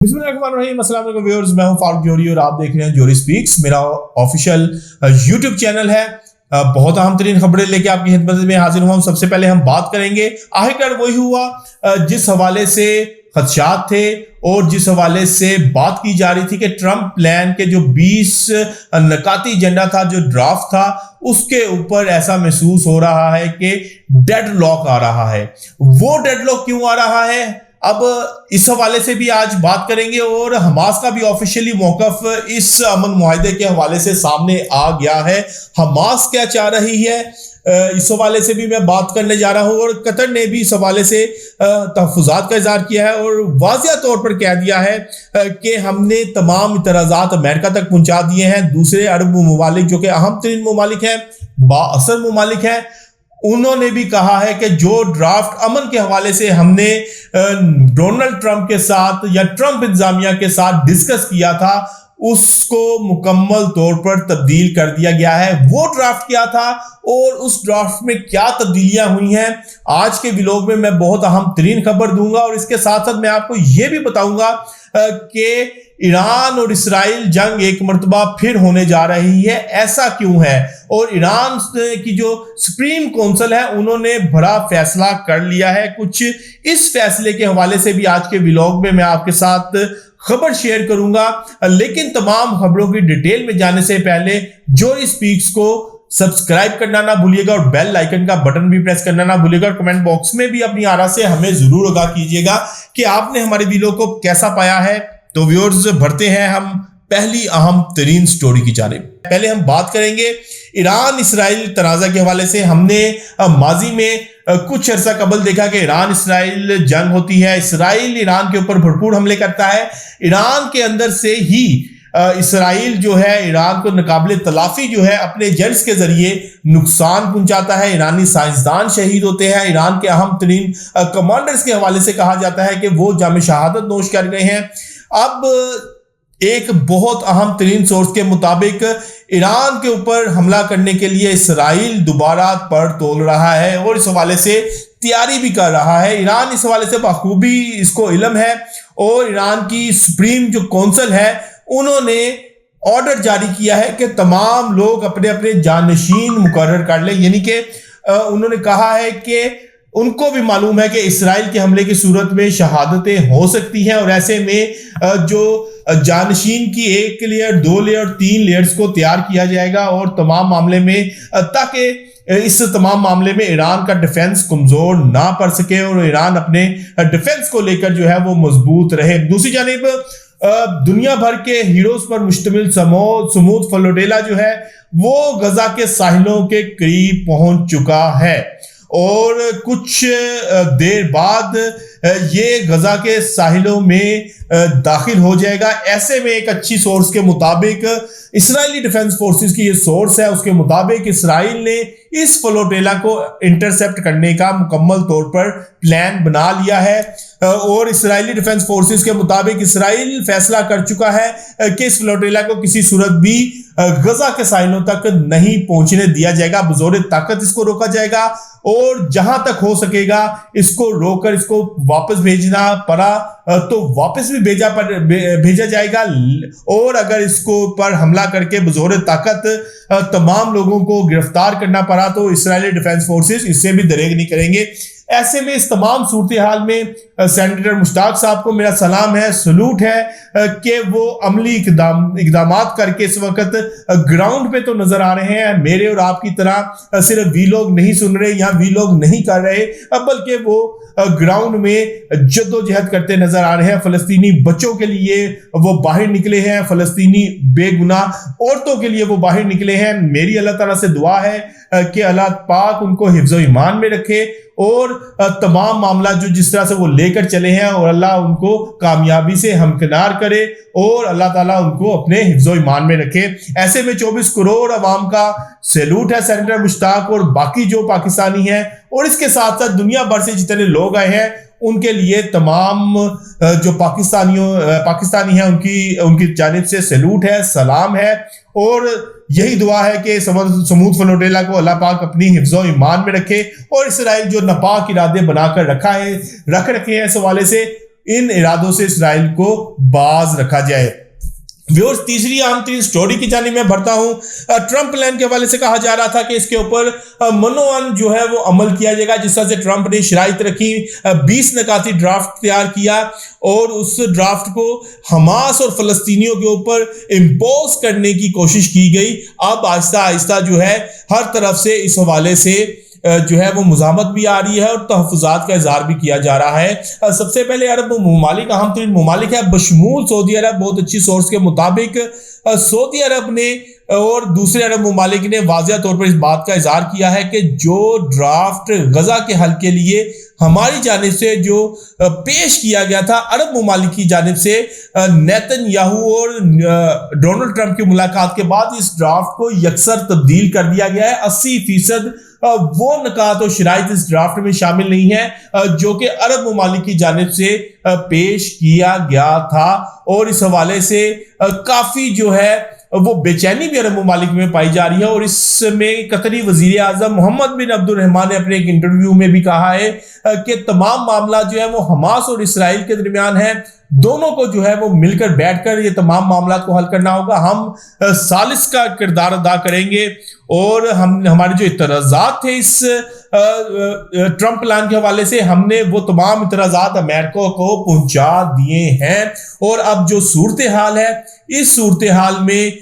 बिस्मिल्लाहिर्रहमानिर्रहीम, अस्सलाम वालेकुम व्यूअर्स, मैं हूं फारूक जोहरी और आप देख रहे हैं जोहरी स्पीक्स। मेरा ऑफिशियल यूट्यूब चैनल है। बहुत अहम तरीन खबरें लेके आपकी खिदमत में हाजिर हुआ हूं। सबसे पहले हम बात करेंगे आखिरकार वही हुआ जिस हवाले से खदशात थे और जिस हवाले से बात की जा रही थी कि ट्रंप प्लान के जो 20 नकाती एजेंडा था, जो ड्राफ्ट था, उसके ऊपर ऐसा महसूस हो रहा है कि डेडलॉक आ रहा है। वो डेडलॉक क्यों आ रहा है, अब इस हवाले से भी आज बात करेंगे और हमास का भी ऑफिशियली मौकफ इस अमन मुआहिदे के हवाले से सामने आ गया है। हमास क्या चाह रही है, इस हवाले से भी मैं बात करने जा रहा हूं और कतर ने भी इस हवाले से तहफ़्फ़ुज़ात का इज़हार किया है और वाज़िया तौर पर कह दिया है कि हमने तमाम इतराज़ात अमेरिका तक पहुंचा दिए हैं। दूसरे अरब ममालिक जो कि अहम तरीन ममालिक हैं, बाअसर ममालिक हैं, उन्होंने भी कहा है कि जो ड्राफ्ट अमन के हवाले से हमने डोनाल्ड ट्रंप के साथ या ट्रंप इंतजामिया के साथ डिस्कस किया था, उसको मुकम्मल तौर पर तब्दील कर दिया गया है। वो ड्राफ्ट क्या था और उस ड्राफ्ट में क्या तब्दीलियां हुई हैं, आज के व्लॉग में मैं बहुत अहम तरीन खबर दूंगा और इसके साथ साथ मैं आपको यह भी बताऊंगा कि ईरान और इसराइल जंग एक मर्तबा फिर होने जा रही है। ऐसा क्यों है और ईरान की जो सुप्रीम काउंसिल है उन्होंने बड़ा फैसला कर लिया है। कुछ इस फैसले के हवाले से भी आज के व्लॉग में मैं आपके साथ खबर शेयर करूंगा, लेकिन तमाम खबरों की डिटेल में जाने से पहले जोहरी स्पीक्स को सब्सक्राइब करना ना भूलिएगा और बेल आइकन का बटन भी प्रेस करना ना भूलिएगा और कमेंट बॉक्स में भी अपनी आरा से हमें जरूर आगाह कीजिएगा कि आपने हमारे वीडियो को कैसा पाया है। तो व्यूअर्स, बढ़ते हैं हम पहली अहम तरीन स्टोरी की जानिब। पहले हम बात करेंगे ईरान इसराइल तनाज़ा के हवाले से। हमने माजी में कुछ अर्सा कबल देखा कि ईरान इसराइल जंग होती है, इसराइल ईरान के ऊपर भरपूर हमले करता है, ईरान के अंदर से ही इसराइल जो है ईरान को नाकाबिले तलाफी जो है अपने एजेंट्स के जरिए नुकसान पहुंचाता है। ईरानी साइंसदान शहीद होते हैं। ईरान के अहम तरीन कमांडर्स के हवाले से कहा जाता है कि वो जाम शहादत नोश कर गए हैं। अब एक बहुत अहम तरीन सोर्स के मुताबिक ईरान के ऊपर हमला करने के लिए इसराइल दोबारा पर तोल रहा है और इस हवाले से तैयारी भी कर रहा है। ईरान इस हवाले से बखूबी इसको इल्म है और ईरान की सुप्रीम जो काउंसिल है उन्होंने ऑर्डर जारी किया है कि तमाम लोग अपने अपने जानशीन मुकर्रर कर लें। यानी कि उन्होंने कहा है कि उनको भी मालूम है कि इसराइल के हमले की सूरत में शहादतें हो सकती हैं और ऐसे में जो जानशीन की 1 लेयर 2 लेयर 3 लेयर्स को तैयार किया जाएगा और तमाम मामले में, ताकि इस तमाम मामले में ईरान का डिफेंस कमजोर ना पड़ सके और ईरान अपने डिफेंस को लेकर जो है वो मजबूत रहे। दूसरी जानिब दुनिया भर के हीरोज पर मुश्तमिल समूद फ्लोटिला जो है वो गजा के साहिलों के करीब पहुंच चुका है और कुछ देर बाद ये गजा के साहिलों में दाखिल हो जाएगा। ऐसे में एक अच्छी सोर्स के मुताबिक, इसराइली डिफेंस फोर्सेस की ये सोर्स है, उसके मुताबिक इसराइल ने इस फ्लोटिला को इंटरसेप्ट करने का मुकम्मल तौर पर प्लान बना लिया है और इसराइली डिफेंस फोर्सेस के मुताबिक इसराइल फैसला कर चुका है कि इस फ्लोटिला को किसी सूरत भी गजा के साहिलों तक नहीं पहुंचने दिया जाएगा। बजोर ताकत इसको रोका जाएगा और जहां तक हो सकेगा इसको रोककर इसको वापस भेजना पड़ा तो वापस भी भेजा जाएगा और अगर इसको पर हमला करके बजोर ताकत तमाम लोगों को गिरफ्तार करना पड़ा तो इसराइली डिफेंस फोर्सेस इससे भी दरेग नहीं करेंगे। ऐसे में इस तमाम सूरत हाल में सेनेटर मुश्ताक साहब को मेरा सलाम है, सलूट है कि वो अमली इकदामात करके इस वक्त ग्राउंड पे तो नजर आ रहे हैं। मेरे और आपकी तरह सिर्फ वीलॉग नहीं सुन रहे या वीलॉग नहीं कर रहे, बल्कि वो ग्राउंड में जद्दोजहद करते नजर आ रहे हैं। फलस्तीनी बच्चों के लिए वो बाहर निकले हैं, फलस्तीनी बेगुनाह औरतों के लिए वो बाहर निकले हैं। मेरी अल्लाह ताला से दुआ है कि अल्लाह पाक उनको हिफ्ज़ो ईमान में रखे और तमाम मामला जो जिस तरह से वो लेकर चले हैं और अल्लाह उनको कामयाबी से हमकिनार करे और अल्लाह ताला उनको अपने हिफ्ज़ो ईमान में रखे। ऐसे में 24 करोड़ अवाम का सैल्यूट है सेनेटर मुश्ताक और बाकी जो पाकिस्तानी हैं और इसके साथ साथ दुनिया भर से जितने लोग आए हैं उनके लिए तमाम जो पाकिस्तानी हैं उनकी जानिब से सैल्यूट है, सलाम है और यही दुआ है कि समूद फ्लोटिला को अल्लाह पाक अपनी हिफ्ज़ो ईमान में रखे और इसराइल जो नापाक इरादे बनाकर रख रखे हैं इस हवाले से इन इरादों से इसराइल को बाज रखा जाए। व्यूअर्स, तीसरी अहम तरीन स्टोरी की जानिब मैं बढ़ता हूं। ट्रंप प्लान के हवाले से कहा जा रहा था कि इसके ऊपर मनोअन जो है वो अमल किया जाएगा। जिस तरह से ट्रंप ने शराइत रखी, 20 नकाती ड्राफ्ट तैयार किया और उस ड्राफ्ट को हमास और फलस्तीनियों के ऊपर इम्पोज करने की कोशिश की गई। अब आहिस्ता आहिस्ता जो है हर तरफ से इस हवाले से जो है वो मुज़ाहमत भी आ रही है और तहफ़्फ़ुज़ात का इज़हार भी किया जा रहा है। सबसे पहले अरब ममालिक, अहम तरीन ममालिक है बशमूल सऊदी अरब। बहुत अच्छी सोर्स के मुताबिक सऊदी अरब ने और दूसरे अरब ममालिक ने वाज़िह तौर पर इस बात का इज़हार किया है कि जो ड्राफ्ट गजा के हल के लिए हमारी जानिब से जो पेश किया गया था अरब ममालिक की जानिब से नेतन्याहू और डोनाल्ड ट्रंप की मुलाकात के बाद, इस ड्राफ्ट को यकसर तब्दील कर दिया गया है। 80% वो नकात और शराइत इस ड्राफ्ट में शामिल नहीं है जो कि अरब ममालिक की जानिब से पेश किया गया था। और इस हवाले से काफी जो है वो बेचैनी भी अरब ममालिक में पाई जा रही है। और इसमें कतरी वजीर आजम मोहम्मद बिन अब्दुर्रहमान ने अपने एक इंटरव्यू में भी कहा है कि तमाम मामला जो है वो हमास और इसराइल के दरमियान है। दोनों को जो है वो मिलकर बैठकर ये तमाम मामला को हल करना होगा। हम सालिस का किरदार अदा करेंगे और हमारे जो इतराज़ात थे इस ट्रंप प्लान के हवाले से, हमने वो तमाम इतराज़ात अमेरिका को पहुंचा दिए हैं। और अब जो सूरत हाल है, इस सूरत हाल में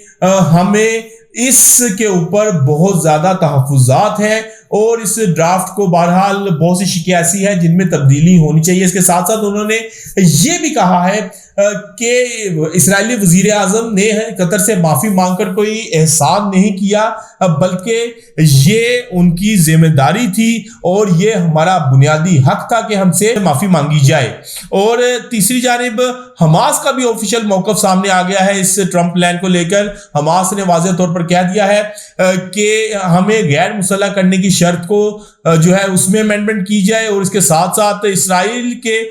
हमें इसके ऊपर बहुत ज्यादा तहफ़्फ़ुज़ात है और इस ड्राफ्ट को बहरहाल बहुत सी शिकायत ऐसी है जिनमें तब्दीली होनी चाहिए। इसके साथ साथ उन्होंने ये भी कहा है कि इस्राएली वजीर आजम ने कतर से माफी मांगकर कोई एहसान नहीं किया, बल्कि ये उनकी जिम्मेदारी थी और ये हमारा बुनियादी हक था कि हमसे माफी मांगी जाए। और तीसरी जानिब हमास का भी ऑफिशियल मौक़िफ़ सामने आ गया है इस ट्रंप प्लान को लेकर। हमास ने वाज़ेह तौर पर कह दिया है कि हमें गैर मुसल्लह करने की शर्त को जो है उसमें अमेंडमेंट की जाए और इसके साथ साथ इसराइल के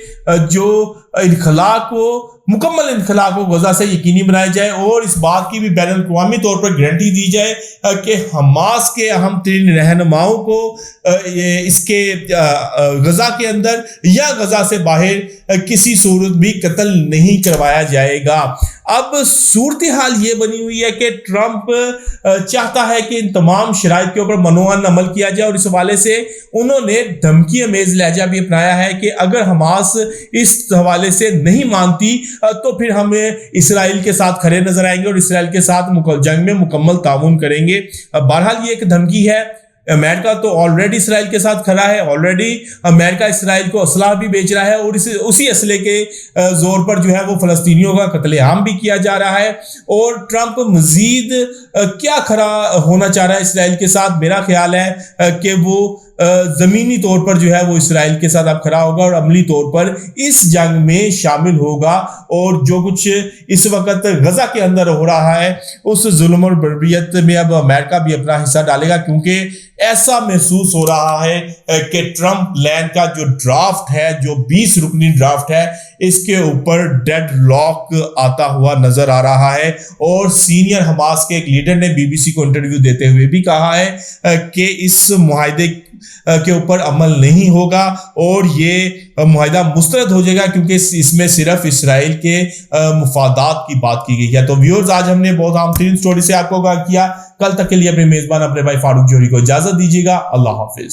जो इनखला को, मुकम्मल इनखला को गजा से यकीनी बनाया जाए और इस बात की भी बैनुल-अक़वामी तौर पर गारंटी दी जाए कि हमास के अहम तरीन रहनुमाओं को इसके गजा के अंदर या गजा से बाहर किसी सूरत भी कत्ल नहीं करवाया जाएगा। अब सूरत हाल ये बनी हुई है कि ट्रंप चाहता है कि इन तमाम शराइत के ऊपर मनोअन अमल किया जाए और इस हवाले से उन्होंने धमकी अमेज लहजा भी अपनाया है कि अगर हमास इस हवाले से नहीं मानती तो फिर हम इसराइल के साथ खड़े नजर आएंगे और इसराइल के साथ जंग में मुकम्मल ताउन करेंगे। बहरहाल ये एक धमकी है। अमेरिका तो ऑलरेडी इसराइल के साथ खड़ा है, ऑलरेडी अमेरिका इसराइल को असलाह भी बेच रहा है और उसी असले के जोर पर जो है वो फलस्तीनियों का कत्लेआम भी किया जा रहा है। और ट्रंप मजीद क्या खड़ा होना चाह रहा है इसराइल के साथ, मेरा ख्याल है कि वो जमीनी तौर पर जो है वो इसराइल के साथ अब खड़ा होगा और अमली तौर पर इस जंग में शामिल होगा और जो कुछ इस वक्त गजा के अंदर हो रहा है उस जुल्म और बर्बरियत में अब अमेरिका भी अपना हिस्सा डालेगा, क्योंकि ऐसा महसूस हो रहा है कि ट्रंप प्लान का जो ड्राफ्ट है, जो 20 रुकनी ड्राफ्ट है, इसके ऊपर डेड लॉक आता हुआ नजर आ रहा है। और सीनियर हमास के एक लीडर ने बीबीसी को इंटरव्यू देते हुए भी कहा है कि इस मुआहदे के ऊपर अमल नहीं होगा और ये मुआहदा मुस्तरद हो जाएगा क्योंकि इसमें सिर्फ इसराइल के मुफादात की बात की गई है। तो व्यूअर्स, आज हमने बहुत अहम तरीन स्टोरी से आपको आगाह किया। कल तक के लिए अपने मेजबान अपने भाई फारूक जोहरी को इजाजत दीजिएगा। अल्लाह हाफिज।